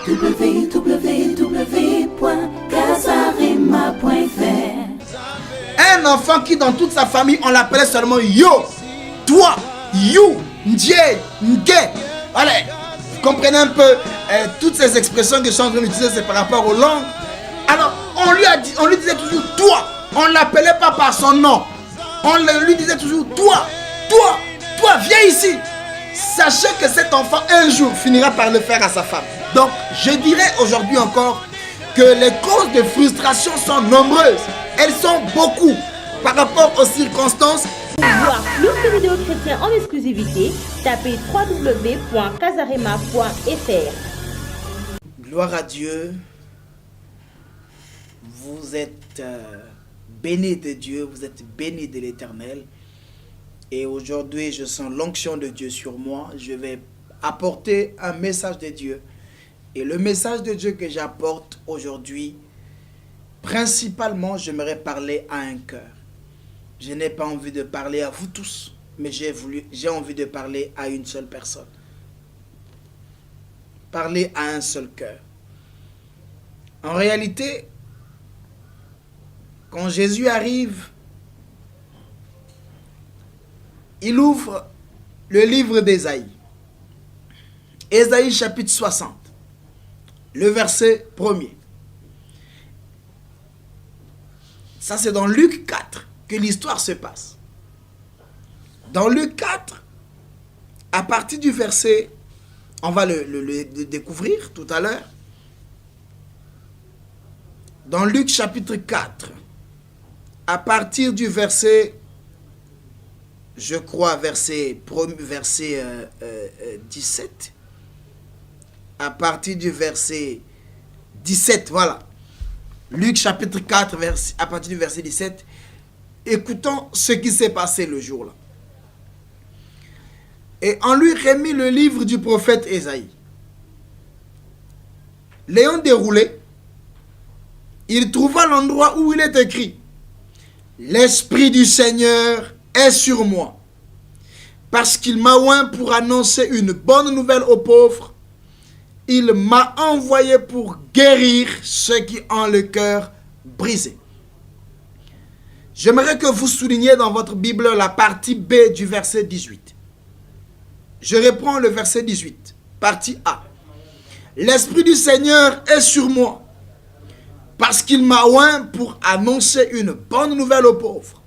www.casarema.fr. Un enfant qui dans toute sa famille on l'appelait seulement Yo, toi, You, Ndje, Nge. Allez, vous comprenez un peu toutes ces expressions que je suis en train d'utiliser, c'est par rapport aux langues. Alors on lui disait toujours toi, on ne l'appelait pas par son nom. On lui disait toujours toi, viens ici. Sachez que cet enfant un jour finira par le faire à sa femme. Donc je dirais aujourd'hui encore que les causes de frustration sont nombreuses. Elles sont beaucoup par rapport aux circonstances. Pour voir plus de vidéos chrétiennes en exclusivité, tapez www.casarema.fr. Gloire à Dieu. Vous êtes bénis de Dieu, vous êtes bénis de l'Éternel. Et aujourd'hui, je sens l'onction de Dieu sur moi. Je vais apporter un message de Dieu. Et le message de Dieu que j'apporte aujourd'hui, principalement, j'aimerais parler à un cœur. Je n'ai pas envie de parler à vous tous, mais j'ai envie de parler à une seule personne. Parler à un seul cœur. En réalité, quand Jésus arrive, il ouvre le livre d'Ésaïe. Ésaïe chapitre 60, le verset 1er. Ça c'est dans Luc 4 que l'histoire se passe. Dans Luc 4, à partir du verset, on va le découvrir tout à l'heure. Dans Luc chapitre 4, à partir du verset, je crois, verset 17, à partir du verset 17, voilà. Luc chapitre 4, à partir du verset 17, écoutons ce qui s'est passé le jour-là. Et on lui remit le livre du prophète Ésaïe. L'ayant déroulé, il trouva l'endroit où il est écrit: l'Esprit du Seigneur est sur moi, parce qu'il m'a oint pour annoncer une bonne nouvelle aux pauvres. Il m'a envoyé pour guérir ceux qui ont le cœur brisé. J'aimerais que vous souligniez dans votre Bible la partie B du verset 18. Je reprends le verset 18, partie A. L'Esprit du Seigneur est sur moi, parce qu'il m'a oint pour annoncer une bonne nouvelle aux pauvres.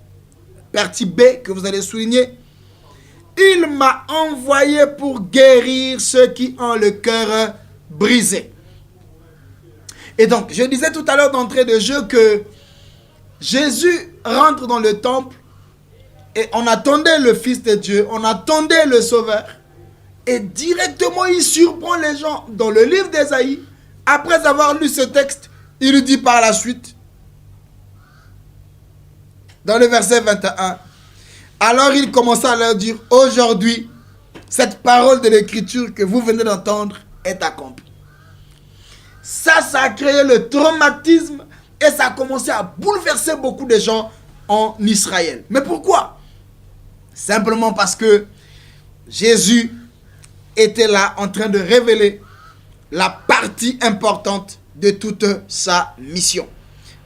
Partie B que vous allez souligner. Il m'a envoyé pour guérir ceux qui ont le cœur brisé. Et donc, je disais tout à l'heure d'entrée de jeu que Jésus rentre dans le temple et on attendait le Fils de Dieu, on attendait le Sauveur. Et directement, il surprend les gens dans le livre d'Ésaïe. Après avoir lu ce texte, il lui dit par la suite, dans le verset 21, alors il commença à leur dire: aujourd'hui, cette parole de l'écriture que vous venez d'entendre est accomplie. Ça a créé le traumatisme et ça a commencé à bouleverser beaucoup de gens en Israël. Mais pourquoi? Simplement parce que Jésus était là en train de révéler la partie importante de toute sa mission.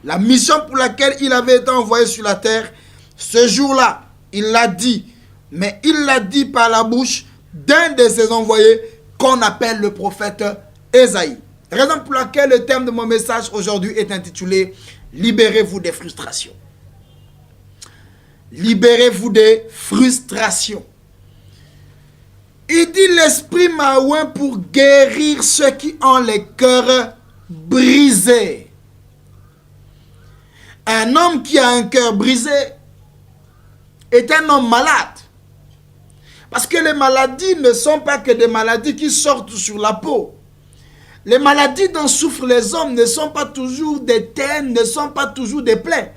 La mission pour laquelle il avait été envoyé sur la terre, ce jour-là, il l'a dit, mais il l'a dit par la bouche d'un de ses envoyés qu'on appelle le prophète Ésaïe. Raison pour laquelle le thème de mon message aujourd'hui est intitulé « Libérez-vous des frustrations ». Libérez-vous des frustrations. Il dit: l'Esprit m'a oint pour guérir ceux qui ont les cœurs brisés. Un homme qui a un cœur brisé est un homme malade. Parce que les maladies ne sont pas que des maladies qui sortent sur la peau. Les maladies dont souffrent les hommes ne sont pas toujours des teigne, ne sont pas toujours des plaies.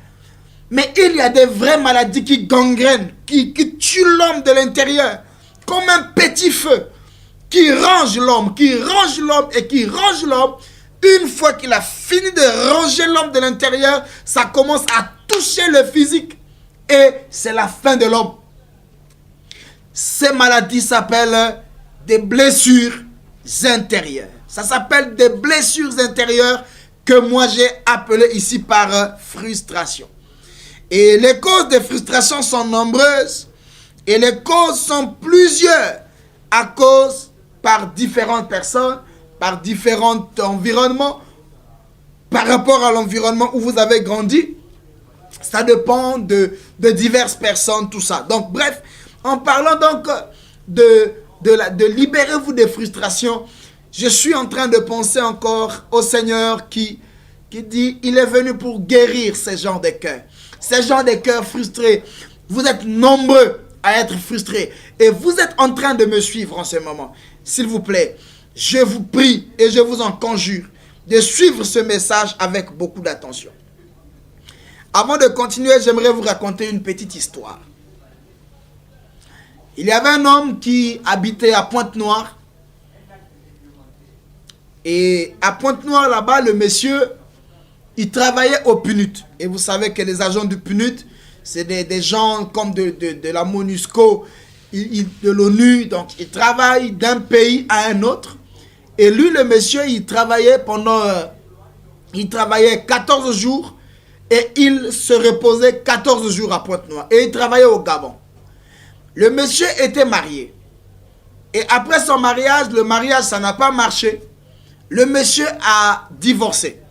Mais il y a des vraies maladies qui gangrènent, qui tuent l'homme de l'intérieur, comme un petit feu, qui range l'homme et qui range l'homme. Une fois qu'il a fini de ranger l'homme de l'intérieur, ça commence à toucher le physique et c'est la fin de l'homme. Ces maladies s'appellent des blessures intérieures. Ça s'appelle des blessures intérieures que moi j'ai appelées ici par frustration. Et les causes de frustration sont nombreuses et les causes sont plusieurs à cause par différentes personnes, par différents environnements, par rapport à l'environnement où vous avez grandi. Ça dépend de diverses personnes, tout ça. Donc, bref, en parlant donc de libérer-vous des frustrations, je suis en train de penser encore au Seigneur qui dit, il est venu pour guérir ces gens de cœurs. Ces gens de cœurs frustrés. Vous êtes nombreux à être frustrés. Et vous êtes en train de me suivre en ce moment. S'il vous plaît, je vous prie et je vous en conjure de suivre ce message avec beaucoup d'attention. Avant de continuer, j'aimerais vous raconter une petite histoire. Il y avait un homme qui habitait à Pointe-Noire. Et à Pointe-Noire, là-bas, le monsieur, il travaillait au PNUD. Et vous savez que les agents du PNUD, c'est des gens comme de la MONUSCO, de l'ONU. Donc, ils travaillent d'un pays à un autre. Et lui, le monsieur, il travaillait 14 jours. Et il se reposait 14 jours à Pointe-Noire. Et il travaillait au Gabon. Le monsieur était marié. Et après son mariage, le mariage, ça n'a pas marché. Le monsieur a divorcé.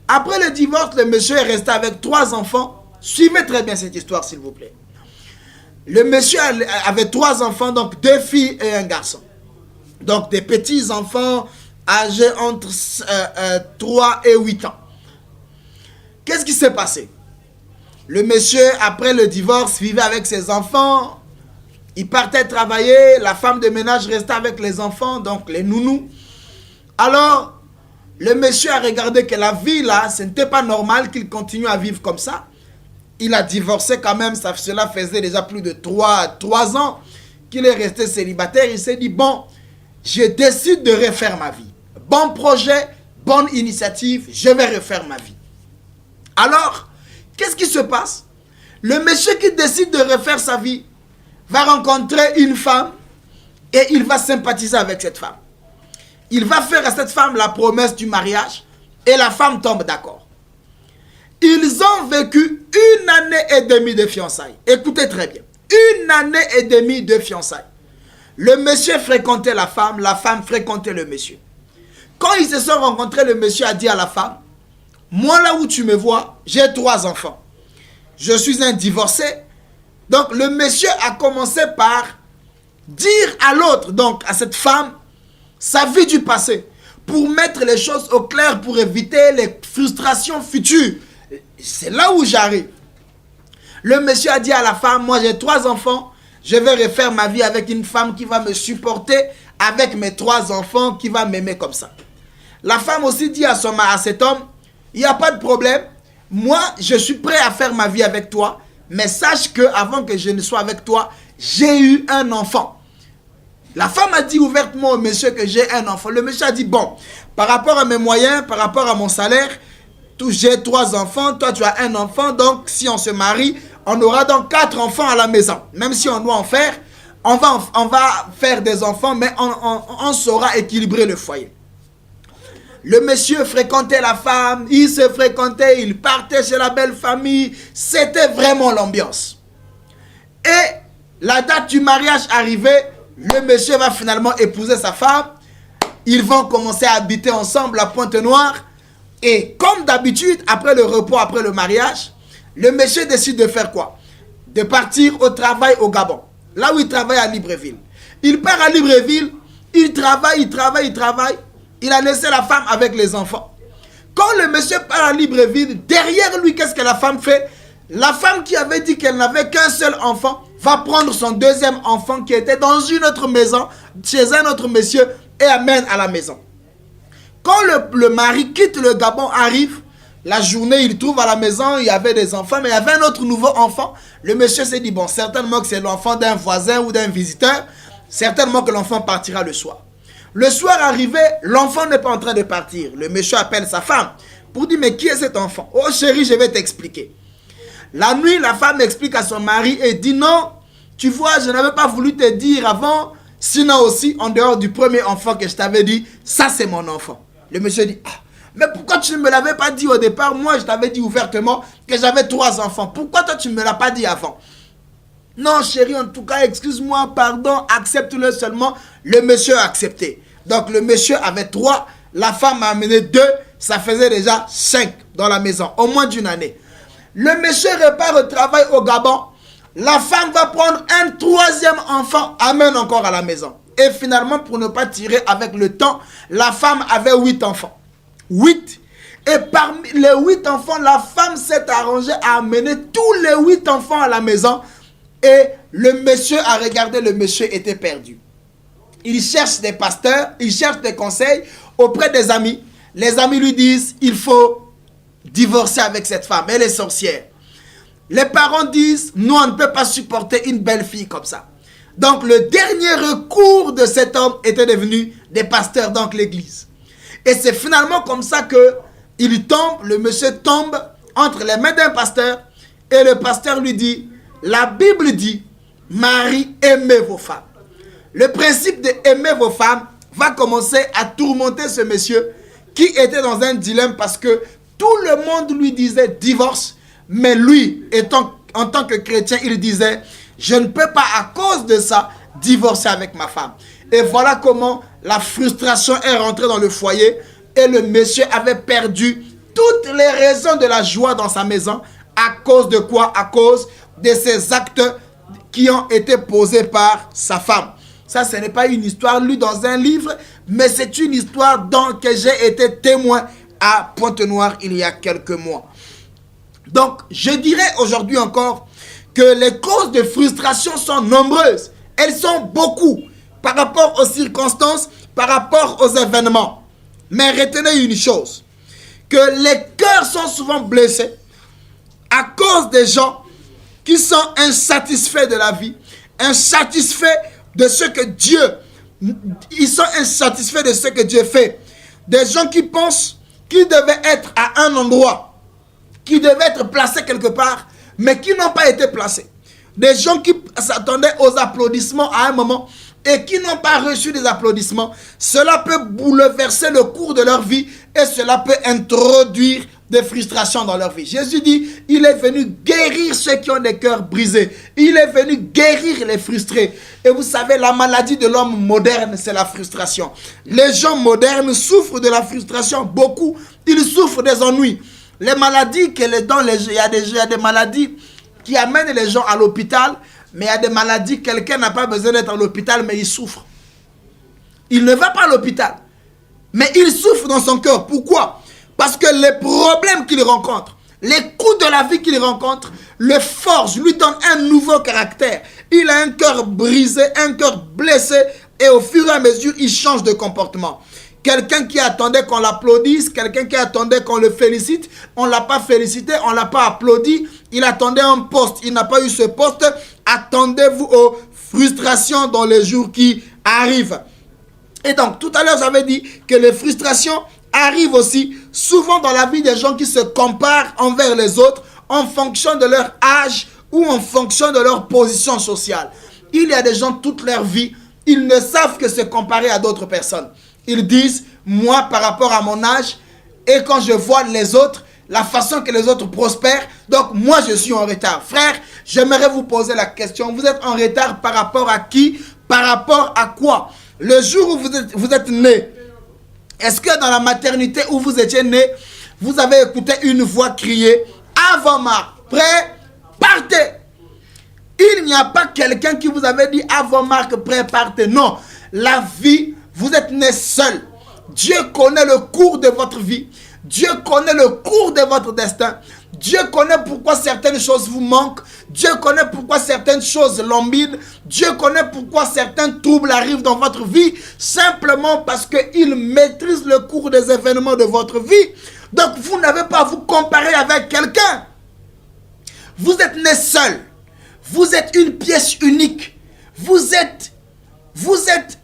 Après le divorce, le monsieur est resté avec 3 enfants. Suivez très bien cette histoire, s'il vous plaît. Le monsieur avait 3 enfants, donc 2 filles et un garçon. Donc des petits enfants âgés entre 3 et 8 ans. Qu'est-ce qui s'est passé? Le monsieur, après le divorce, vivait avec ses enfants. Il partait travailler. La femme de ménage restait avec les enfants, donc les nounous. Alors, le monsieur a regardé que la vie là, ce n'était pas normal qu'il continue à vivre comme ça. Il a divorcé quand même. Cela faisait déjà plus de 3 ans qu'il est resté célibataire. Il s'est dit, bon, je décide de refaire ma vie. Bon projet, bonne initiative, je vais refaire ma vie. Alors, qu'est-ce qui se passe? Le monsieur qui décide de refaire sa vie va rencontrer une femme et il va sympathiser avec cette femme. Il va faire à cette femme la promesse du mariage et la femme tombe d'accord. Ils ont vécu 1 année et demie de fiançailles. Écoutez très bien. 1 année et demie de fiançailles. Le monsieur fréquentait la femme fréquentait le monsieur. Quand ils se sont rencontrés, le monsieur a dit à la femme, moi là où tu me vois, j'ai 3 enfants. Je suis un divorcé. Donc le monsieur a commencé par dire à l'autre, donc à cette femme, sa vie du passé, pour mettre les choses au clair, pour éviter les frustrations futures. C'est là où j'arrive. Le monsieur a dit à la femme, moi j'ai 3 enfants, je vais refaire ma vie avec une femme qui va me supporter, avec mes 3 enfants, qui va m'aimer comme ça. La femme aussi dit à cet homme, il n'y a pas de problème, moi je suis prêt à faire ma vie avec toi, mais sache que avant que je ne sois avec toi, j'ai eu un enfant. La femme a dit ouvertement au monsieur que j'ai un enfant. Le monsieur a dit, bon, par rapport à mes moyens, par rapport à mon salaire, j'ai 3 enfants, toi tu as un enfant, donc si on se marie, on aura donc 4 enfants à la maison. Même si on doit en faire, on va faire des enfants, mais on saura équilibrer le foyer. Le monsieur fréquentait la femme, il se fréquentait, il partait chez la belle famille. C'était vraiment l'ambiance. Et la date du mariage arrivait, le monsieur va finalement épouser sa femme. Ils vont commencer à habiter ensemble à Pointe-Noire. Et comme d'habitude, après le repos, après le mariage, le monsieur décide de faire quoi? De partir au travail au Gabon. Là où il travaille à Libreville. Il part à Libreville, il travaille. Il a laissé la femme avec les enfants. Quand le monsieur part à Libreville, derrière lui, qu'est-ce que la femme fait? La femme qui avait dit qu'elle n'avait qu'un seul enfant va prendre son 2e enfant qui était dans une autre maison, chez un autre monsieur, et amène à la maison. Quand le mari quitte le Gabon, arrive, la journée, il trouve à la maison, il y avait des enfants, mais il y avait un autre nouveau enfant. Le monsieur s'est dit, bon, certainement que c'est l'enfant d'un voisin ou d'un visiteur, certainement que l'enfant partira le soir. Le soir arrivé, l'enfant n'est pas en train de partir. Le monsieur appelle sa femme pour dire, mais qui est cet enfant? Oh chérie, je vais t'expliquer. La nuit, la femme explique à son mari et dit, non, tu vois, je n'avais pas voulu te dire avant, Sinon aussi, en dehors du premier enfant que je t'avais dit, ça c'est mon enfant. Le monsieur dit, ah, mais pourquoi tu ne me l'avais pas dit au départ? Moi, je t'avais dit ouvertement que j'avais 3 enfants. Pourquoi toi, tu ne me l'as pas dit avant? Non, chérie, en tout cas, excuse-moi, pardon, accepte-le seulement. Le monsieur a accepté. Donc, le monsieur avait 3, la femme a amené 2, ça faisait déjà 5 dans la maison, au moins d'une année. Le monsieur repart au travail au Gabon. La femme va prendre un 3e enfant, amène encore à la maison. Et finalement, pour ne pas tirer avec le temps, la femme avait 8 enfants. 8. Et parmi les 8 enfants, la femme s'est arrangée à amener tous les 8 enfants à la maison. Et le monsieur a regardé, le monsieur était perdu. Il cherche des pasteurs, il cherche des conseils auprès des amis. Les amis lui disent, il faut divorcer avec cette femme, elle est sorcière. Les parents disent, nous on ne peut pas supporter une belle fille comme ça. Donc le dernier recours de cet homme était devenu des pasteurs, donc l'église. Et c'est finalement comme ça que il tombe, le monsieur tombe entre les mains d'un pasteur et le pasteur lui dit, la Bible dit, Marie, aimez vos femmes. Le principe de aimer vos femmes va commencer à tourmenter ce monsieur qui était dans un dilemme parce que tout le monde lui disait divorce, mais lui, en tant que chrétien, il disait, je ne peux pas à cause de ça divorcer avec ma femme. Et voilà comment la frustration est rentrée dans le foyer et le monsieur avait perdu toutes les raisons de la joie dans sa maison. À cause de quoi? À cause de ces actes qui ont été posés par sa femme. Ça, ce n'est pas une histoire lue dans un livre, mais c'est une histoire dont j'ai été témoin à Pointe-Noire il y a quelques mois. Donc, je dirais aujourd'hui encore que les causes de frustration sont nombreuses. Elles sont beaucoup par rapport aux circonstances, par rapport aux événements. Mais retenez une chose, que les cœurs sont souvent blessés à cause des gens qui sont insatisfaits de la vie, insatisfaits de ce que Dieu, ils sont insatisfaits de ce que Dieu fait. Des gens qui pensent qu'ils devaient être à un endroit, qui devaient être placés quelque part, mais qui n'ont pas été placés. Des gens qui s'attendaient aux applaudissements à un moment et qui n'ont pas reçu des applaudissements. Cela peut bouleverser le cours de leur vie et cela peut introduire des frustrations dans leur vie. Jésus dit, il est venu guérir ceux qui ont des cœurs brisés. Il est venu guérir les frustrés. Et vous savez, la maladie de l'homme moderne, c'est la frustration. Les gens modernes souffrent de la frustration. Beaucoup, ils souffrent des ennuis. Les maladies, il y a des maladies qui amènent les gens à l'hôpital, mais il y a des maladies, quelqu'un n'a pas besoin d'être à l'hôpital, mais il souffre. Il ne va pas à l'hôpital, mais il souffre dans son cœur. Pourquoi? Parce que les problèmes qu'il rencontre, les coups de la vie qu'il rencontre, le forgent, lui donnent un nouveau caractère. Il a un cœur brisé, un cœur blessé, et au fur et à mesure, il change de comportement. Quelqu'un qui attendait qu'on l'applaudisse, quelqu'un qui attendait qu'on le félicite, on ne l'a pas félicité, on ne l'a pas applaudi, il attendait un poste, il n'a pas eu ce poste. Attendez-vous aux frustrations dans les jours qui arrivent. Et donc, tout à l'heure, j'avais dit que les frustrations arrivent aussi souvent dans la vie des gens qui se comparent envers les autres en fonction de leur âge ou en fonction de leur position sociale. Il y a des gens toute leur vie, ils ne savent que se comparer à d'autres personnes. Ils disent, moi par rapport à mon âge, et quand je vois les autres, la façon que les autres prospèrent, donc moi je suis en retard. Frère, j'aimerais vous poser la question, vous êtes en retard par rapport à qui? Par rapport à quoi? Le jour où vous êtes né, est-ce que dans la maternité où vous étiez né, vous avez écouté une voix crier, avant Marc, prêt, partez? Il n'y a pas quelqu'un qui vous avait dit, avant Marc, prêt, partez. Non, la vie, vous êtes né seul. Dieu connaît le cours de votre vie. Dieu connaît le cours de votre destin. Dieu connaît pourquoi certaines choses vous manquent. Dieu connaît pourquoi certaines choses l'embinent. Dieu connaît pourquoi certains troubles arrivent dans votre vie. Simplement parce qu'il maîtrise le cours des événements de votre vie. Donc vous n'avez pas à vous comparer avec quelqu'un. Vous êtes né seul. Vous êtes une pièce unique. Vous êtes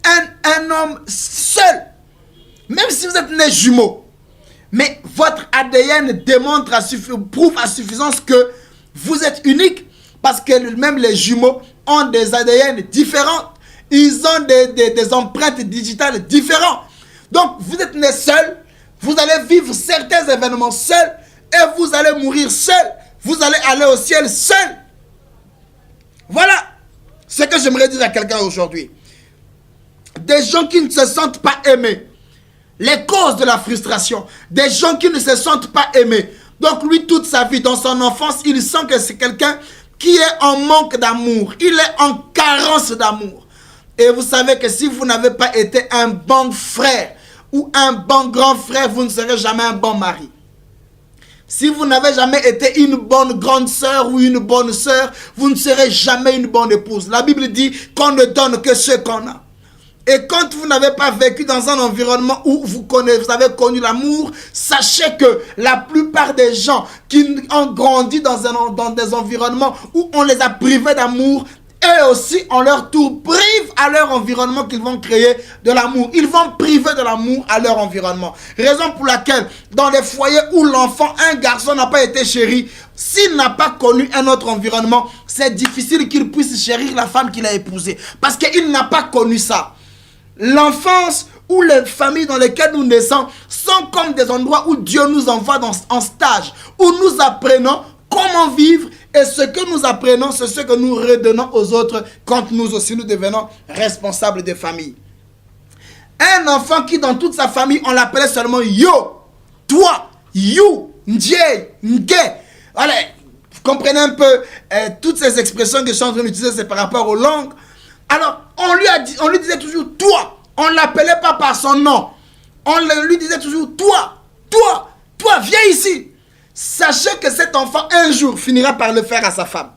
un homme seul. Même si vous êtes né jumeaux. Mais votre ADN prouve à suffisance que vous êtes unique. Parce que même les jumeaux ont des ADN différents. Ils ont des empreintes digitales différentes. Donc, vous êtes né seul, vous allez vivre certains événements seuls et vous allez mourir seul. Vous allez aller au ciel seul. Voilà ce que j'aimerais dire à quelqu'un aujourd'hui. Des gens qui ne se sentent pas aimés. Les causes de la frustration. Des gens qui ne se sentent pas aimés. Donc lui, toute sa vie, dans son enfance, il sent que c'est quelqu'un qui est en manque d'amour. Il est en carence d'amour. Et vous savez que si vous n'avez pas été un bon frère ou un bon grand frère, vous ne serez jamais un bon mari. Si vous n'avez jamais été une bonne grande sœur ou une bonne sœur, vous ne serez jamais une bonne épouse. La Bible dit qu'on ne donne que ce qu'on a. Et quand vous n'avez pas vécu dans un environnement où vous avez connu l'amour, sachez que la plupart des gens qui ont grandi dans des environnements où on les a privés d'amour, eux aussi, en leur tour, privent à leur environnement qu'ils vont créer de l'amour. Ils vont priver de l'amour à leur environnement. Raison pour laquelle, dans les foyers où l'enfant, un garçon n'a pas été chéri, s'il n'a pas connu un autre environnement, c'est difficile qu'il puisse chérir la femme qu'il a épousée. Parce qu'il n'a pas connu ça. L'enfance ou les familles dans lesquelles nous naissons sont comme des endroits où Dieu nous envoie en stage, où nous apprenons comment vivre, et ce que nous apprenons, c'est ce que nous redonnons aux autres quand nous aussi nous devenons responsables des familles. Un enfant qui dans toute sa famille, on l'appelait seulement yo, toi, you, ndje, nge. Allez, vous comprenez un peu toutes ces expressions que je suis en train d'utiliser, c'est par rapport aux langues. Alors, on lui disait toujours toi. On ne l'appelait pas par son nom. On lui disait toujours toi, viens ici. Sachez que cet enfant, un jour, finira par le faire à sa femme.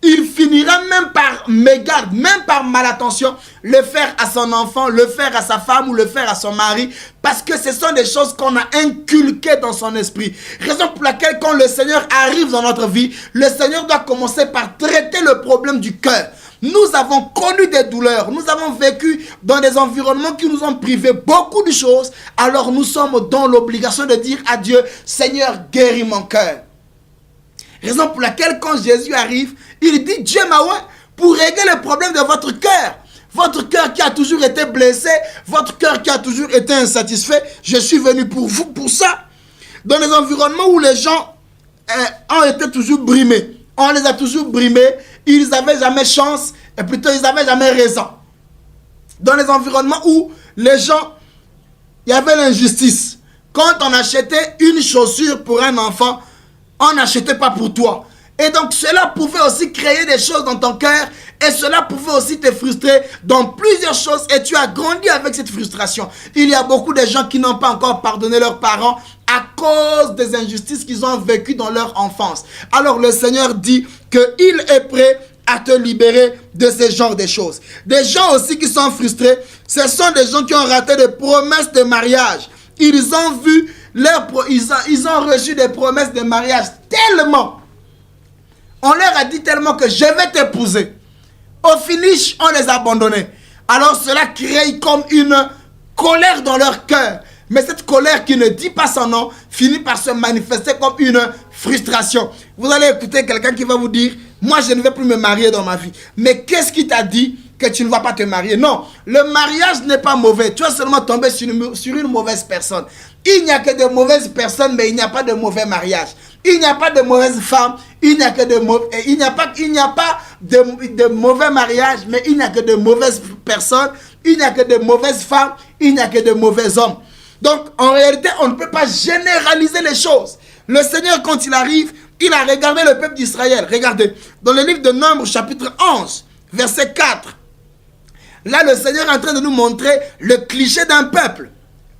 Il finira même par mégarde, même par malattention, le faire à son enfant, le faire à sa femme ou le faire à son mari. Parce que ce sont des choses qu'on a inculquées dans son esprit. Raison pour laquelle quand le Seigneur arrive dans notre vie, le Seigneur doit commencer par traiter le problème du cœur. Nous avons connu des douleurs, nous avons vécu dans des environnements qui nous ont privé beaucoup de choses. Alors nous sommes dans l'obligation de dire à Dieu, Seigneur, guéris mon cœur. Raison pour laquelle quand Jésus arrive, il dit, Dieu m'a oint pour régler le problème de votre cœur. Votre cœur qui a toujours été blessé, votre cœur qui a toujours été insatisfait, je suis venu pour vous, pour ça. Dans les environnements où les gens ont été toujours brimés, on les a toujours brimés, ils n'avaient jamais chance, et plutôt ils n'avaient jamais raison. Dans les environnements où les gens, il y avait l'injustice. Quand on achetait une chaussure pour un enfant, on n'achetait pas pour toi. Et donc cela pouvait aussi créer des choses dans ton cœur, et cela pouvait aussi te frustrer dans plusieurs choses, et tu as grandi avec cette frustration. Il y a beaucoup de gens qui n'ont pas encore pardonné leurs parents à cause des injustices qu'ils ont vécues dans leur enfance. Alors le Seigneur dit qu'il est prêt à te libérer de ce genre de choses. Des gens aussi qui sont frustrés, ce sont des gens qui ont raté des promesses de mariage. Ils ont vu ils ont reçu des promesses de mariage tellement. On leur a dit tellement que je vais t'épouser. Au finish, on les a abandonnés. Alors cela crée comme une colère dans leur cœur. Mais cette colère qui ne dit pas son nom finit par se manifester comme une frustration. Vous allez écouter quelqu'un qui va vous dire, moi je ne vais plus me marier dans ma vie. Mais qu'est-ce qui t'a dit que tu ne vas pas te marier? Non, le mariage n'est pas mauvais. Tu vas seulement tomber sur une mauvaise personne. Il n'y a que de mauvaises personnes, mais il n'y a pas de mauvais mariage. Il n'y a pas de mauvaises femmes, il n'y a pas de mauvais mariage, mais il n'y a que de mauvaises personnes, il n'y a que de mauvaises femmes, il n'y a que de mauvais hommes. Donc, en réalité, on ne peut pas généraliser les choses. Le Seigneur, quand il arrive, il a regardé le peuple d'Israël. Regardez, dans le livre de Nombres, chapitre 11, verset 4. Là, le Seigneur est en train de nous montrer le cliché d'un peuple.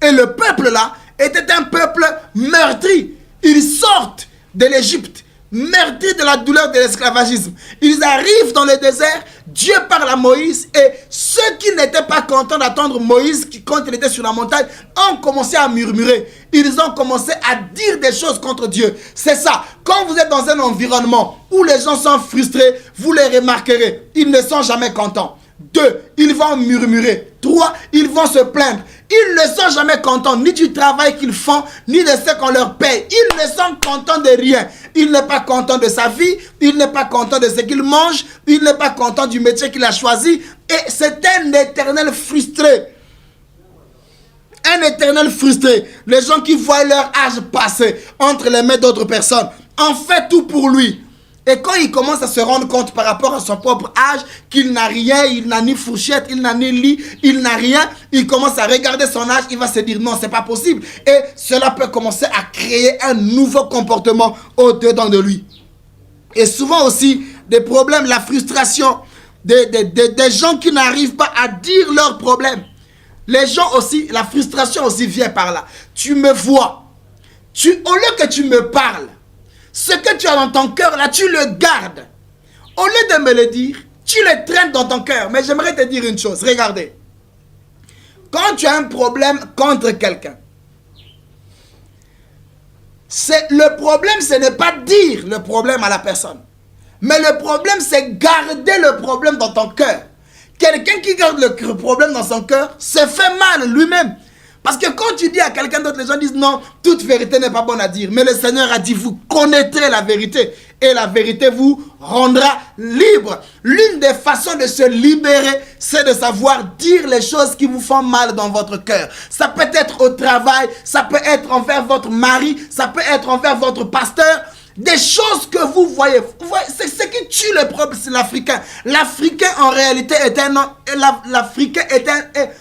Et le peuple là était un peuple meurtri. Ils sortent de l'Égypte, meurtris de la douleur de l'esclavagisme. Ils arrivent dans le désert, Dieu parle à Moïse, et ceux qui n'étaient pas contents d'attendre Moïse, quand il était sur la montagne, ont commencé à murmurer. Ils ont commencé à dire des choses contre Dieu. C'est ça. Quand vous êtes dans un environnement où les gens sont frustrés, vous les remarquerez. Ils ne sont jamais contents. 2, ils vont murmurer. 3, ils vont se plaindre. Ils ne sont jamais contents ni du travail qu'ils font, ni de ce qu'on leur paye. Ils ne sont contents de rien. Il n'est pas content de sa vie, il n'est pas content de ce qu'il mange, il n'est pas content du métier qu'il a choisi. Et c'est un éternel frustré. Un éternel frustré. Les gens qui voient leur âge passer entre les mains d'autres personnes, en fait tout pour lui. Et quand il commence à se rendre compte par rapport à son propre âge, qu'il n'a rien, il n'a ni fourchette, il n'a ni lit, il n'a rien, il commence à regarder son âge, il va se dire non, c'est pas possible. Et cela peut commencer à créer un nouveau comportement au-dedans de lui. Et souvent aussi, des problèmes, la frustration, des gens qui n'arrivent pas à dire leurs problèmes. Les gens aussi, la frustration aussi vient par là. Tu me vois, au lieu que tu me parles, ce que tu as dans ton cœur là, tu le gardes. Au lieu de me le dire, tu le traînes dans ton cœur. Mais j'aimerais te dire une chose, regardez. Quand tu as un problème contre quelqu'un, le problème, ce n'est pas dire le problème à la personne. Mais le problème, c'est garder le problème dans ton cœur. Quelqu'un qui garde le problème dans son cœur se fait mal lui-même. Parce que quand tu dis à quelqu'un d'autre, les gens disent non, toute vérité n'est pas bonne à dire. Mais le Seigneur a dit, vous connaîtrez la vérité. Et la vérité vous rendra libre. L'une des façons de se libérer, c'est de savoir dire les choses qui vous font mal dans votre cœur. Ça peut être au travail, ça peut être envers votre mari, ça peut être envers votre pasteur. Des choses que vous voyez, c'est ce qui tue le problème, c'est l'Africain. L'Africain en réalité est l'Africain est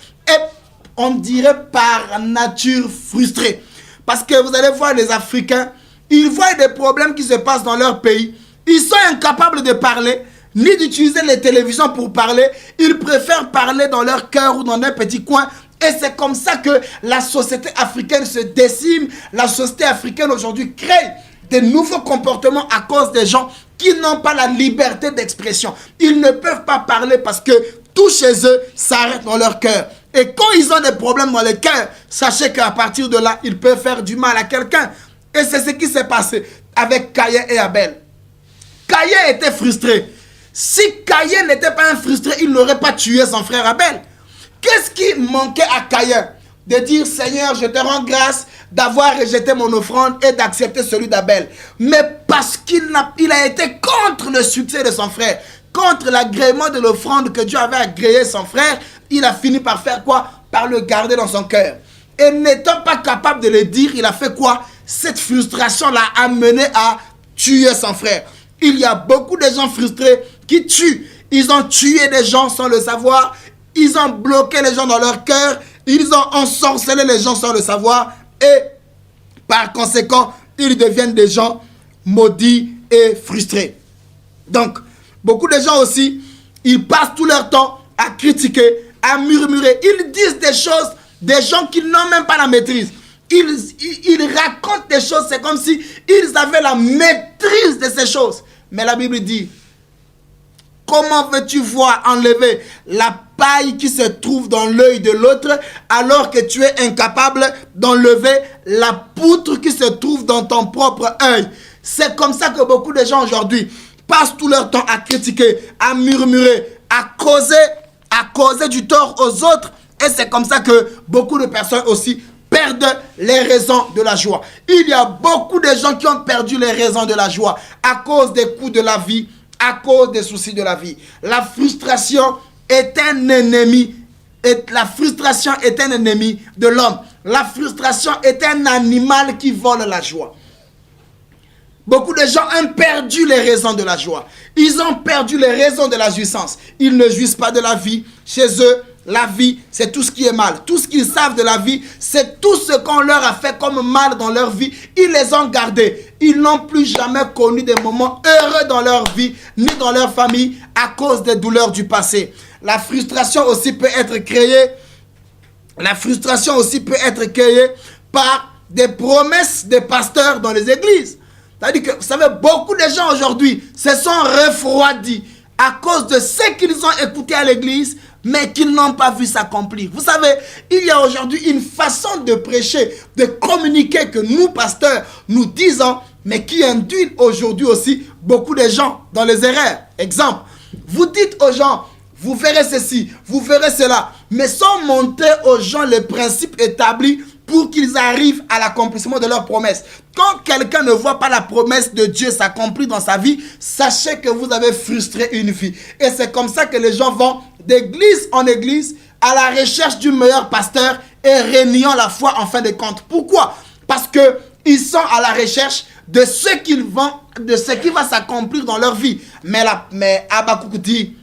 on dirait par nature frustré. Parce que vous allez voir les Africains, ils voient des problèmes qui se passent dans leur pays. Ils sont incapables de parler, ni d'utiliser les télévisions pour parler. Ils préfèrent parler dans leur cœur ou dans un petit coin. Et c'est comme ça que la société africaine se décime. La société africaine aujourd'hui crée de nouveaux comportements à cause des gens qui n'ont pas la liberté d'expression. Ils ne peuvent pas parler parce que tout chez eux s'arrête dans leur cœur. Et quand ils ont des problèmes dans le cœur, sachez qu'à partir de là, ils peuvent faire du mal à quelqu'un. Et c'est ce qui s'est passé avec Caïn et Abel. Caïn était frustré. Si Caïn n'était pas un frustré, il n'aurait pas tué son frère Abel. Qu'est-ce qui manquait à Caïn? De dire, Seigneur, je te rends grâce d'avoir rejeté mon offrande et d'accepter celui d'Abel. Mais parce qu'il a été contre le succès de son frère, contre l'agrément de l'offrande que Dieu avait agréé son frère, il a fini par faire quoi? Par le garder dans son cœur. Et n'étant pas capable de le dire, il a fait quoi? Cette frustration l'a amené à tuer son frère. Il y a beaucoup de gens frustrés qui tuent. Ils ont tué des gens sans le savoir. Ils ont bloqué les gens dans leur cœur. Ils ont ensorcelé les gens sans le savoir. Et par conséquent, ils deviennent des gens maudits et frustrés. Donc, beaucoup de gens aussi, ils passent tout leur temps à critiquer, à murmurer. Ils disent des choses, des gens qui n'ont même pas la maîtrise. Ils racontent des choses, c'est comme si ils avaient la maîtrise de ces choses. Mais la Bible dit, comment veux-tu voir enlever la paille qui se trouve dans l'œil de l'autre alors que tu es incapable d'enlever la poutre qui se trouve dans ton propre œil? C'est comme ça que beaucoup de gens aujourd'hui passent tout leur temps à critiquer, à murmurer, à causer du tort aux autres. Et c'est comme ça que beaucoup de personnes aussi perdent les raisons de la joie. Il y a beaucoup de gens qui ont perdu les raisons de la joie à cause des coups de la vie, à cause des soucis de la vie. La frustration est un ennemi. La frustration est un ennemi de l'homme. La frustration est un animal qui vole la joie. Beaucoup de gens ont perdu les raisons de la joie. Ils ont perdu les raisons de la jouissance. Ils ne jouissent pas de la vie. Chez eux, la vie, c'est tout ce qui est mal. Tout ce qu'ils savent de la vie, c'est tout ce qu'on leur a fait comme mal dans leur vie. Ils les ont gardés. Ils n'ont plus jamais connu des moments heureux dans leur vie, ni dans leur famille, à cause des douleurs du passé. La frustration aussi peut être créée. La frustration aussi peut être créée par des promesses des pasteurs dans les églises. C'est-à-dire que, vous savez, beaucoup de gens aujourd'hui se sont refroidis à cause de ce qu'ils ont écouté à l'église, mais qu'ils n'ont pas vu s'accomplir. Vous savez, il y a aujourd'hui une façon de prêcher, de communiquer que nous, pasteurs, nous disons, mais qui induit aujourd'hui aussi beaucoup de gens dans les erreurs. Exemple, vous dites aux gens, vous verrez ceci, vous verrez cela. mais sans montrer aux gens les principes établis pour qu'ils arrivent à l'accomplissement de leurs promesses. Quand quelqu'un ne voit pas la promesse de Dieu s'accomplir dans sa vie, sachez que vous avez frustré une vie. Et c'est comme ça que les gens vont d'église en église à la recherche du meilleur pasteur et reniant la foi en fin de compte. Pourquoi? Parce qu'ils sont à la recherche de ce qu'ils vont, de ce qui va s'accomplir dans leur vie. Mais Habakkuk dit,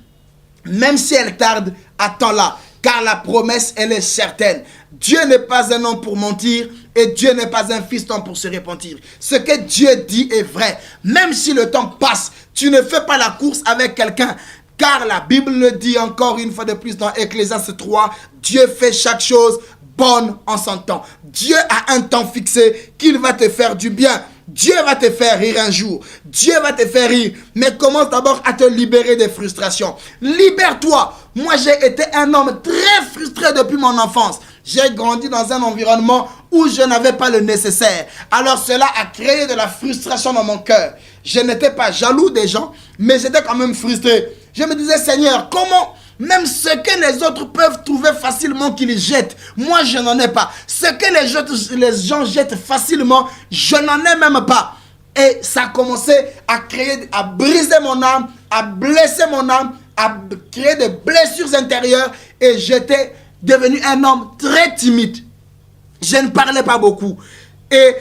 même si elle tarde, attends-la, car la promesse, elle est certaine. Dieu n'est pas un homme pour mentir et Dieu n'est pas un fiston pour se repentir. Ce que Dieu dit est vrai. Même si le temps passe, tu ne fais pas la course avec quelqu'un. Car la Bible le dit encore une fois de plus dans Ecclésiaste 3, Dieu fait chaque chose bonne en son temps. Dieu a un temps fixé qu'il va te faire du bien. Dieu va te faire rire un jour. Dieu va te faire rire. Mais commence d'abord à te libérer des frustrations. Libère-toi. Moi, j'ai été un homme très frustré depuis mon enfance. J'ai grandi dans un environnement où je n'avais pas le nécessaire. Alors cela a créé de la frustration dans mon cœur. Je n'étais pas jaloux des gens, mais j'étais quand même frustré. Je me disais, Seigneur, comment même ce que les autres peuvent trouver facilement qu'ils jettent, moi je n'en ai pas. Ce que les gens jettent facilement, je n'en ai même pas. Et ça a commencé à créer, à briser mon âme, à blesser mon âme, à créer des blessures intérieures. Et j'étais devenu un homme très timide. Je ne parlais pas beaucoup. Et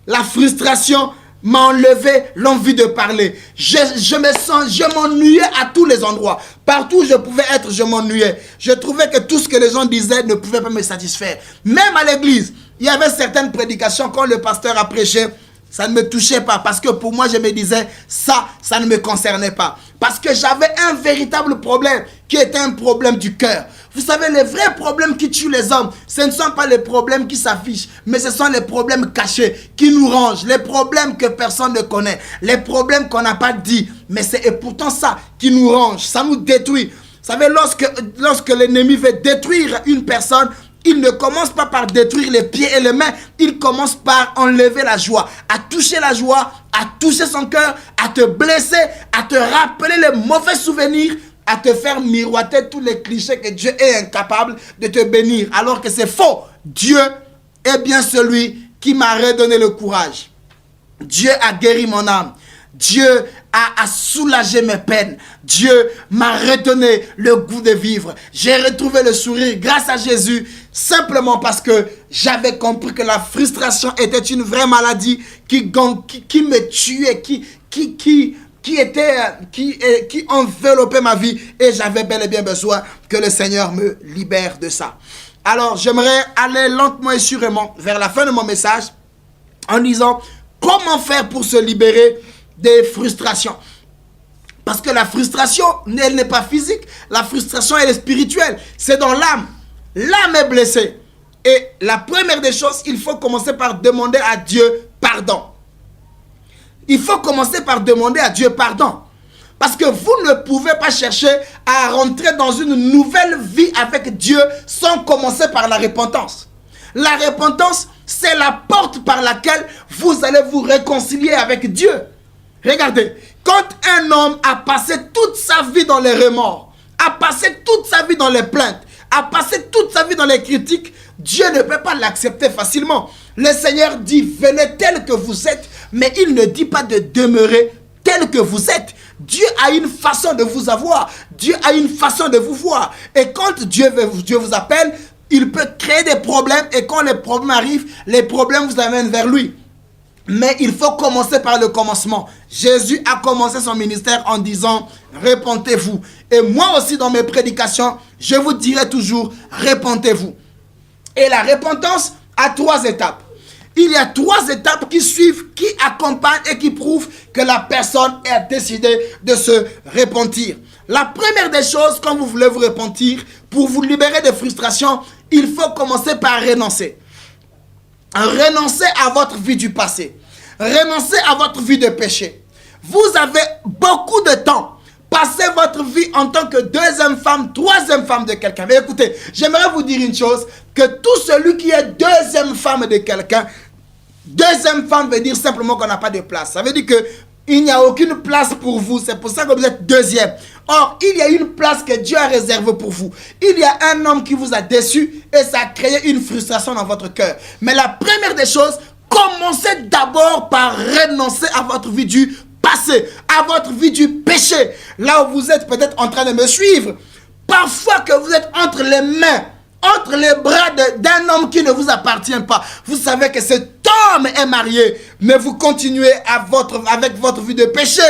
la frustration m'a enlevé l'envie de parler. Je m'ennuyais à tous les endroits. Partout où je pouvais être, je m'ennuyais. Je trouvais que tout ce que les gens disaient ne pouvait pas me satisfaire. Même à l'église, il y avait certaines prédications, quand le pasteur a prêché, ça ne me touchait pas. Parce que pour moi, je me disais, ça ne me concernait pas. Parce que j'avais un véritable problème qui était un problème du cœur. Vous savez, les vrais problèmes qui tuent les hommes, ce ne sont pas les problèmes qui s'affichent, mais ce sont les problèmes cachés, qui nous rangent, les problèmes que personne ne connaît, les problèmes qu'on n'a pas dit. Mais c'est pourtant ça qui nous range, ça nous détruit. Vous savez, lorsque l'ennemi veut détruire une personne, il ne commence pas par détruire les pieds et les mains, il commence par enlever la joie, à toucher la joie, à toucher son cœur, à te blesser, à te rappeler les mauvais souvenirs, à te faire miroiter tous les clichés que Dieu est incapable de te bénir, alors que c'est faux. Dieu est bien celui qui m'a redonné le courage. Dieu a guéri mon âme. Dieu a soulagé mes peines. Dieu m'a redonné le goût de vivre. J'ai retrouvé le sourire grâce à Jésus, simplement parce que j'avais compris que la frustration était une vraie maladie qui me tuait, qui enveloppait ma vie, et j'avais bel et bien besoin que le Seigneur me libère de ça. Alors j'aimerais aller lentement et sûrement vers la fin de mon message en disant comment faire pour se libérer des frustrations. Parce que la frustration, elle n'est pas physique, la frustration elle est spirituelle, c'est dans l'âme. L'âme est blessée. Et la première des choses, il faut commencer par demander à Dieu pardon. Il faut commencer par demander à Dieu pardon. Parce que vous ne pouvez pas chercher à rentrer dans une nouvelle vie avec Dieu sans commencer par la repentance. La repentance, c'est la porte par laquelle vous allez vous réconcilier avec Dieu. Regardez, quand un homme a passé toute sa vie dans les remords, a passé toute sa vie dans les plaintes, a passé toute sa vie dans les critiques, Dieu ne peut pas l'accepter facilement. Le Seigneur dit, venez tel que vous êtes, mais il ne dit pas de demeurer tel que vous êtes. Dieu a une façon de vous avoir. Dieu a une façon de vous voir. Et quand Dieu vous appelle, il peut créer des problèmes. Et quand les problèmes arrivent, les problèmes vous amènent vers lui. Mais il faut commencer par le commencement. Jésus a commencé son ministère en disant, repentez-vous. Et moi aussi dans mes prédications, je vous dirai toujours, repentez-vous. Et la repentance a 3 étapes. Il y a 3 étapes qui suivent, qui accompagnent et qui prouvent que la personne a décidé de se repentir. La première des choses, quand vous voulez vous repentir, pour vous libérer des frustrations, il faut commencer par renoncer. Renoncez à votre vie du passé. Renoncez à votre vie de péché. Vous avez beaucoup de temps. Passez votre vie en tant que 2e femme, 3e femme de quelqu'un. Mais écoutez, j'aimerais vous dire une chose, que tout celui qui est 2e femme de quelqu'un, 2e femme veut dire simplement qu'on n'a pas de place. Ça veut dire que Il n'y a aucune place pour vous. C'est pour ça que vous êtes deuxième. Or, il y a une place que Dieu a réservée pour vous. Il y a un homme qui vous a déçu et ça a créé une frustration dans votre cœur. Mais la première des choses, commencez d'abord par renoncer à votre vie du passé, à votre vie du péché. Là où vous êtes peut-être en train de me suivre. Parfois que vous êtes entre les mains, entre les bras d'un homme qui ne vous appartient pas. Vous savez que cet homme est marié, mais vous continuez avec votre vie de péché,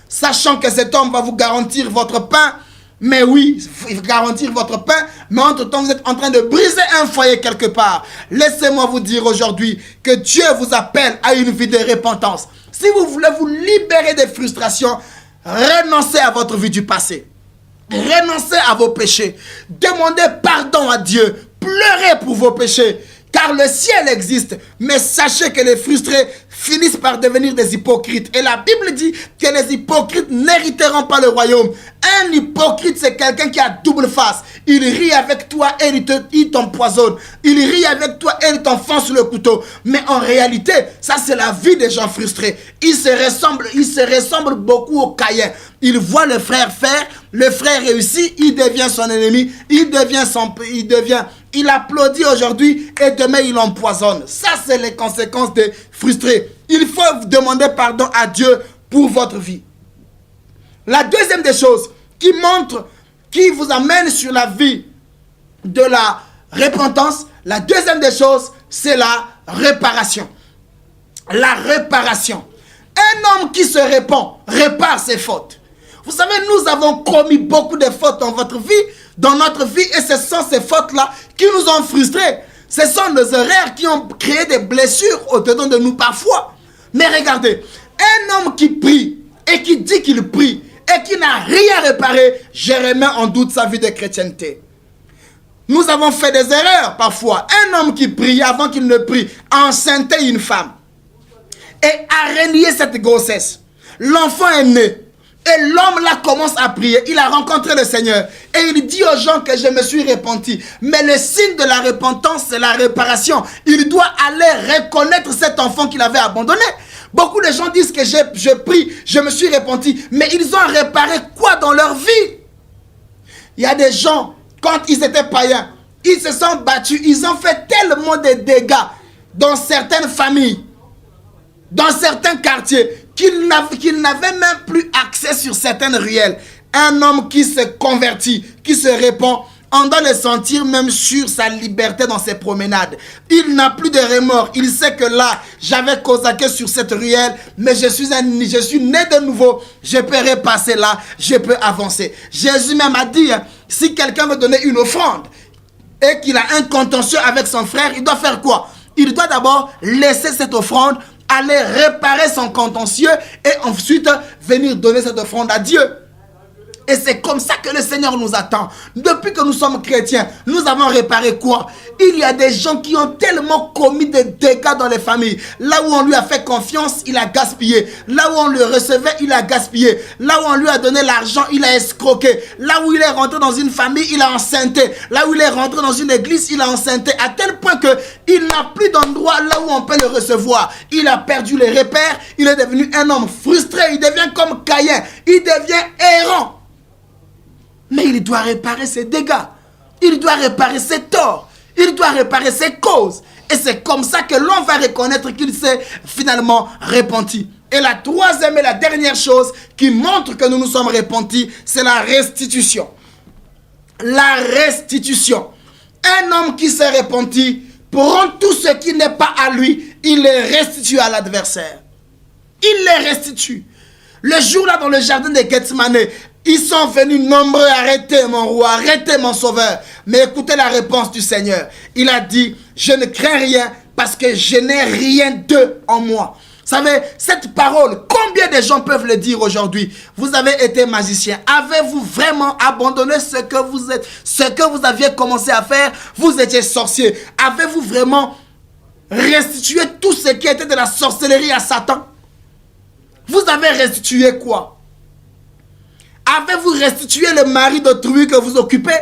sachant que cet homme va vous garantir votre pain. Mais oui, il va garantir votre pain, mais entre-temps, vous êtes en train de briser un foyer quelque part. Laissez-moi vous dire aujourd'hui que Dieu vous appelle à une vie de repentance. Si vous voulez vous libérer des frustrations, renoncez à votre vie du passé. Renoncez à vos péchés. Demandez pardon à Dieu. Pleurez pour vos péchés. Car le ciel existe. Mais sachez que les frustrés finissent par devenir des hypocrites. Et la Bible dit que les hypocrites n'hériteront pas le royaume. Un hypocrite, c'est quelqu'un qui a double face. Il rit avec toi et il t'empoisonne. Il rit avec toi et il t'enfonce le couteau. Mais en réalité, ça c'est la vie des gens frustrés. Ils se ressemblent beaucoup aux Caïens. Il voit le frère faire, le frère réussit, il devient son ennemi, il applaudit aujourd'hui et demain il empoisonne. Ça c'est les conséquences des frustrés. Il faut demander pardon à Dieu pour votre vie. La deuxième des choses qui vous amène sur la vie de la repentance, la deuxième des choses, c'est la réparation. La réparation. Un homme qui se répand, répare ses fautes. Vous savez, nous avons commis beaucoup de fautes dans notre vie, et ce sont ces fautes-là qui nous ont frustrés. Ce sont nos erreurs qui ont créé des blessures au-dedans de nous parfois. Mais regardez, un homme qui prie et qui dit qu'il prie et qui n'a rien réparé, je remets en doute sa vie de chrétienté. Nous avons fait des erreurs parfois. Un homme qui prie avant qu'il ne prie a enceinté une femme et a renié cette grossesse. L'enfant est né. Et l'homme là commence à prier. Il a rencontré le Seigneur. Et il dit aux gens que je me suis repenti. Mais le signe de la repentance, c'est la réparation. Il doit aller reconnaître cet enfant qu'il avait abandonné. Beaucoup de gens disent que je prie, je me suis repenti. Mais ils ont réparé quoi dans leur vie? Il y a des gens, quand ils étaient païens, ils se sont battus. Ils ont fait tellement de dégâts dans certaines familles, dans certains quartiers, qu'il n'avait même plus accès sur certaines ruelles. Un homme qui se convertit, qui se répand, on doit le sentir même sur sa liberté dans ses promenades. Il n'a plus de remords. Il sait que là, j'avais causaqué sur cette ruelle, mais je suis né de nouveau. Je peux repasser là, je peux avancer. Jésus même a dit, si quelqu'un veut donner une offrande et qu'il a un contentieux avec son frère, il doit faire quoi? Il doit d'abord laisser cette offrande, aller réparer son contentieux et ensuite venir donner cette offrande à Dieu. Et c'est comme ça que le Seigneur nous attend. Depuis que nous sommes chrétiens, nous avons réparé quoi? Il y a des gens qui ont tellement commis des dégâts dans les familles. Là où on lui a fait confiance, il a gaspillé. Là où on le recevait, il a gaspillé. Là où on lui a donné l'argent, il a escroqué. Là où il est rentré dans une famille, il a enceinté. Là où il est rentré dans une église, il a enceinté. À tel point qu'il n'a plus d'endroit là où on peut le recevoir. Il a perdu les repères. Il est devenu un homme frustré. Il devient comme Caïn. Il devient errant. Mais il doit réparer ses dégâts. Il doit réparer ses torts. Il doit réparer ses causes. Et c'est comme ça que l'on va reconnaître qu'il s'est finalement repenti. Et la troisième et la dernière chose qui montre que nous nous sommes repentis, c'est la restitution. La restitution. Un homme qui s'est repenti prend tout ce qui n'est pas à lui, il les restitue à l'adversaire. Il les restitue. Le jour-là dans le jardin de Gethsemane, ils sont venus nombreux, arrêtez mon roi, arrêtez mon sauveur. Mais écoutez la réponse du Seigneur. Il a dit, je ne crains rien parce que je n'ai rien d'eux en moi. Vous savez, cette parole, combien de gens peuvent le dire aujourd'hui? Vous avez été magicien. Avez-vous vraiment abandonné ce que vous êtes, ce que vous aviez commencé à faire? Vous étiez sorcier. Avez-vous vraiment restitué tout ce qui était de la sorcellerie à Satan? Vous avez restitué quoi? Avez-vous restitué le mari d'autrui que vous occupez?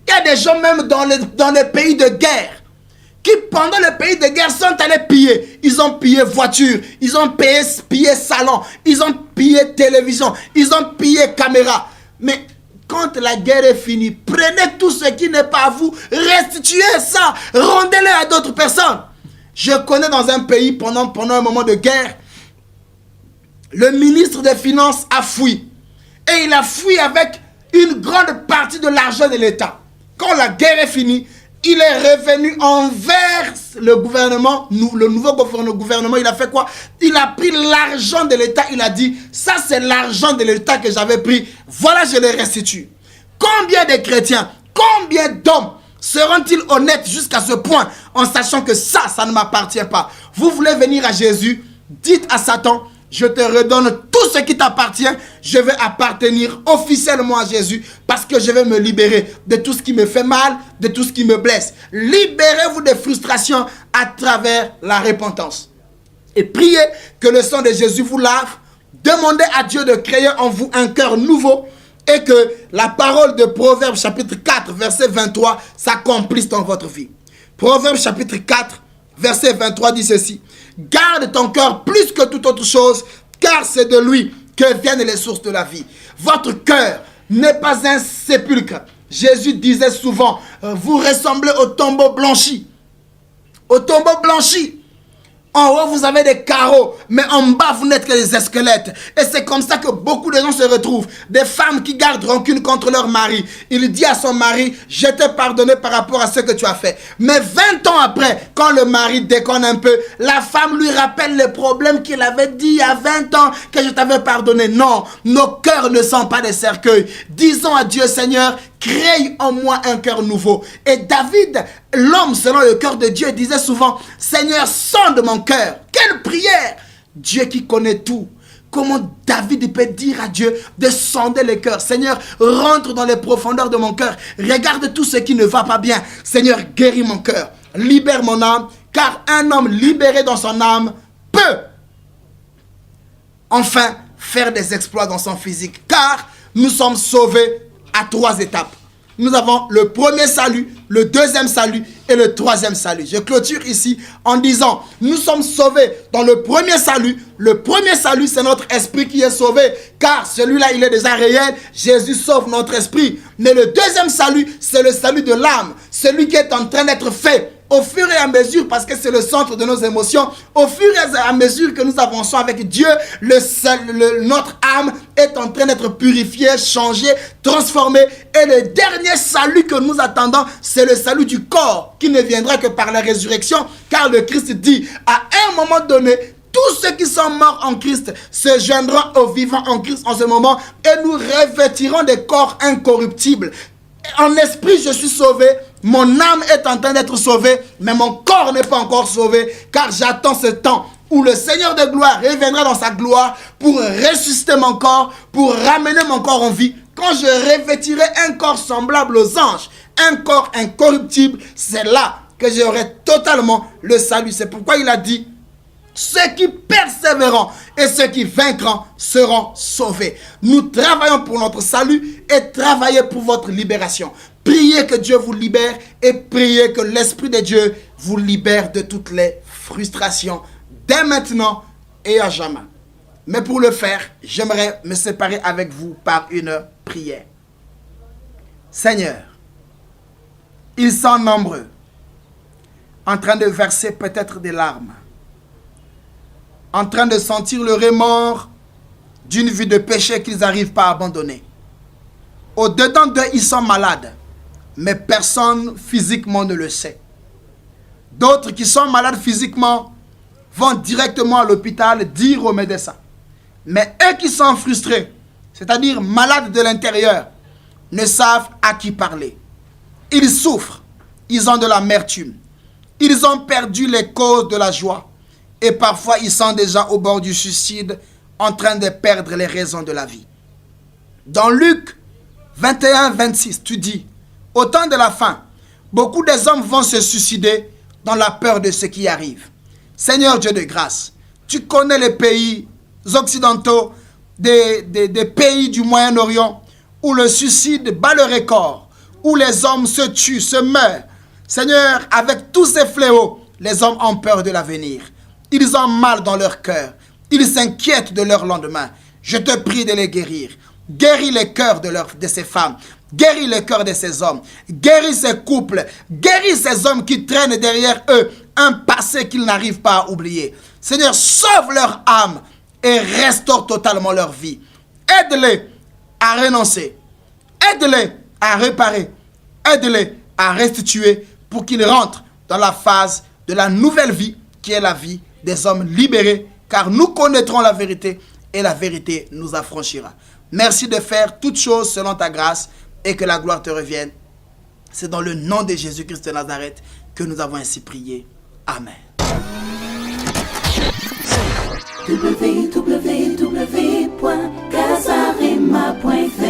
Il y a des gens même dans les pays de guerre qui pendant le pays de guerre, sont allés piller. Ils ont pillé voiture, ils ont pillé salon, ils ont pillé télévision, ils ont pillé caméra. Mais quand la guerre est finie, prenez tout ce qui n'est pas à vous, restituez ça, rendez-le à d'autres personnes. Je connais dans un pays, pendant un moment de guerre, le ministre des Finances a fui. Et il a fui avec une grande partie de l'argent de l'État. Quand la guerre est finie, il est revenu envers le gouvernement, le nouveau gouvernement. Il a fait quoi? Il a pris l'argent de l'État. Il a dit, ça c'est l'argent de l'État que j'avais pris. Voilà, je le restitue. Combien de chrétiens, combien d'hommes seront-ils honnêtes jusqu'à ce point en sachant que ça ne m'appartient pas? Vous voulez venir à Jésus? Dites à Satan, je te redonne tout ce qui t'appartient. Je vais appartenir officiellement à Jésus parce que je vais me libérer de tout ce qui me fait mal, de tout ce qui me blesse. Libérez-vous des frustrations à travers la repentance. Et priez que le sang de Jésus vous lave. Demandez à Dieu de créer en vous un cœur nouveau et que la parole de Proverbes chapitre 4 verset 23 s'accomplisse dans votre vie. Proverbes chapitre 4 verset 23 dit ceci. Garde ton cœur plus que toute autre chose, car c'est de lui que viennent les sources de la vie. Votre cœur n'est pas un sépulcre. Jésus disait souvent, vous ressemblez au tombeau blanchi. Au tombeau blanchi. En haut, vous avez des carreaux, mais en bas, vous n'êtes que des squelettes. Et c'est comme ça que beaucoup de gens se retrouvent. Des femmes qui gardent rancune contre leur mari. Il dit à son mari, je t'ai pardonné par rapport à ce que tu as fait. Mais 20 ans après, quand le mari déconne un peu, la femme lui rappelle les problèmes qu'il avait dit il y a 20 ans que je t'avais pardonné. Non, nos cœurs ne sont pas des cercueils. Disons à Dieu, Seigneur, crée en moi un cœur nouveau. Et David, l'homme selon le cœur de Dieu, disait souvent, Seigneur, sonde mon cœur. Quelle prière! Dieu qui connaît tout. Comment David peut dire à Dieu de sonder le cœur? Seigneur, rentre dans les profondeurs de mon cœur. Regarde tout ce qui ne va pas bien. Seigneur, guéris mon cœur. Libère mon âme. Car un homme libéré dans son âme peut enfin faire des exploits dans son physique. Car nous sommes sauvés à 3 étapes. Nous avons le premier salut, le deuxième salut et le troisième salut. Je clôture ici en disant, nous sommes sauvés dans le premier salut. Le premier salut, c'est notre esprit qui est sauvé, car celui-là, il est déjà réel. Jésus sauve notre esprit. Mais le deuxième salut, c'est le salut de l'âme, celui qui est en train d'être fait au fur et à mesure, parce que c'est le centre de nos émotions, au fur et à mesure que nous avançons avec Dieu, notre âme est en train d'être purifiée, changée, transformée. Et le dernier salut que nous attendons, c'est le salut du corps, qui ne viendra que par la résurrection, car le Christ dit, à un moment donné, tous ceux qui sont morts en Christ se joindront aux vivants en Christ en ce moment, et nous revêtirons des corps incorruptibles. En esprit, je suis sauvé. Mon âme est en train d'être sauvée, mais mon corps n'est pas encore sauvé, car j'attends ce temps où le Seigneur de gloire reviendra dans sa gloire pour ressusciter mon corps, pour ramener mon corps en vie. Quand je revêtirai un corps semblable aux anges, un corps incorruptible, c'est là que j'aurai totalement le salut. C'est pourquoi il a dit, ceux qui persévéreront et ceux qui vaincront seront sauvés. Nous travaillons pour notre salut et travaillez pour votre libération. Priez que Dieu vous libère et priez que l'Esprit de Dieu vous libère de toutes les frustrations dès maintenant et à jamais. Mais pour le faire, j'aimerais me séparer avec vous par une prière. Seigneur, ils sont nombreux en train de verser peut-être des larmes, en train de sentir le remords d'une vie de péché qu'ils n'arrivent pas à abandonner. Au-dedans d'eux, ils sont malades, mais personne physiquement ne le sait. D'autres qui sont malades physiquement vont directement à l'hôpital dire aux médecins. Mais eux qui sont frustrés, c'est-à-dire malades de l'intérieur, ne savent à qui parler. Ils souffrent, ils ont de l'amertume, ils ont perdu les causes de la joie et parfois ils sont déjà au bord du suicide en train de perdre les raisons de la vie. Dans Luc 21-26, tu dis, au temps de la fin, beaucoup des hommes vont se suicider dans la peur de ce qui arrive. Seigneur Dieu de grâce, tu connais les pays occidentaux, des pays du Moyen-Orient, où le suicide bat le record, où les hommes se tuent, se meurent. Seigneur, avec tous ces fléaux, Les hommes ont peur de l'avenir. Ils ont mal dans leur cœur. Ils s'inquiètent de leur lendemain. Je te prie de les guérir. Guéris les cœurs de ces femmes. Guéris les cœurs de ces hommes. Guéris ces couples. Guéris ces hommes qui traînent derrière eux un passé qu'ils n'arrivent pas à oublier. Seigneur, sauve leur âme et restaure totalement leur vie. Aide-les à renoncer. Aide-les à réparer. Aide-les à restituer pour qu'ils rentrent dans la phase de la nouvelle vie qui est la vie des hommes libérés, car nous connaîtrons la vérité et la vérité nous affranchira. Merci de faire toutes choses selon ta grâce et que la gloire te revienne. C'est dans le nom de Jésus-Christ de Nazareth que nous avons ainsi prié. Amen. www.casarema.fr